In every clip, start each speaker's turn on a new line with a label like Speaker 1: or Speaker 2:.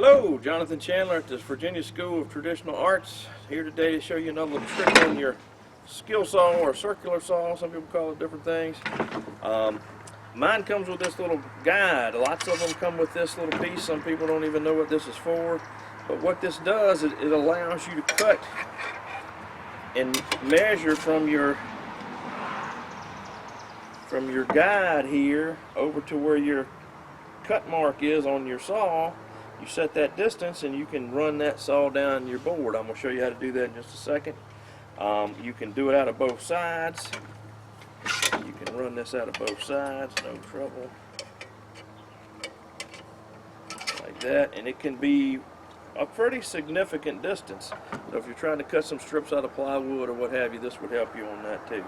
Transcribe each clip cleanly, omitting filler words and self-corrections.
Speaker 1: Hello, Jonathan Chandler at the Virginia School of Traditional Arts. Here today to show you another little trick on your skill saw or circular saw. Some people call it different things. Mine comes with this little guide. Lots of them come with this little piece. Some people don't even know what this is for. But what this does is it allows you to cut and measure from your guide here over to where your cut mark is on your saw. You set that distance and you can run that saw down your board. I'm going to show you how to do that in just a second. You can do it out of both sides. You can run this out of both sides, no trouble. Like that, and it can be a pretty significant distance. So if you're trying to cut some strips out of plywood or what have you, this would help you on that too.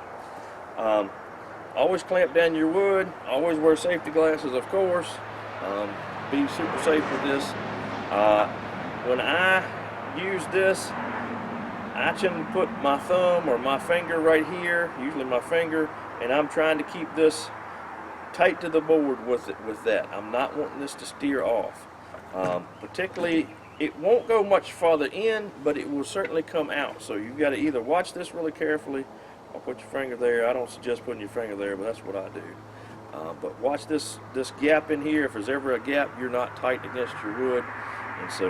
Speaker 1: Always clamp down your wood. Always wear safety glasses, of course. Be super safe with this. When I use this, I can put my thumb or my finger right here, usually my finger, and I'm trying to keep this tight to the board with that. I'm not wanting this to steer off. Particularly, it won't go much farther in, but it will certainly come out. So you've got to either watch this really carefully or put your finger there. I don't suggest putting your finger there, but that's what I do. But watch this gap in here. If there's ever a gap, you're not tight against your wood. And so,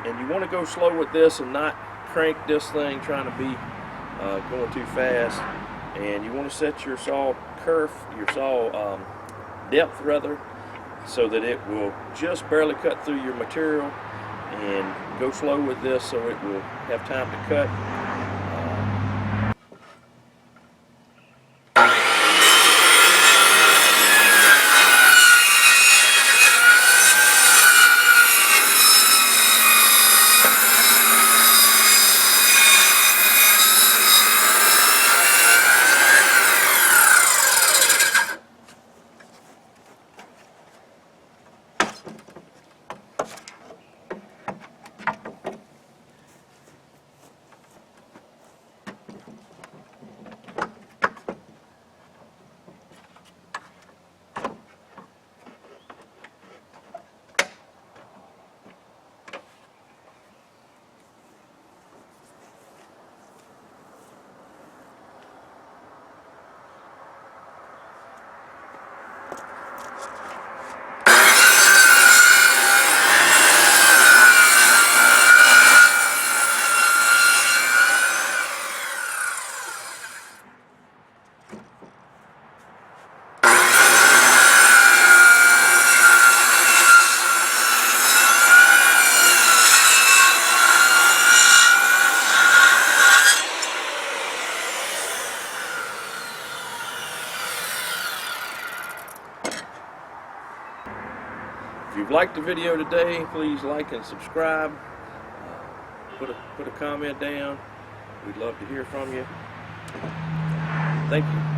Speaker 1: and you want to go slow with this and not crank this thing trying to be going too fast. And you want to set your saw kerf, your saw depth rather, so that it will just barely cut through your material. And go slow with this so it will have time to cut. If you've liked the video today, please like and subscribe. Put a comment down. We'd love to hear from you. Thank you.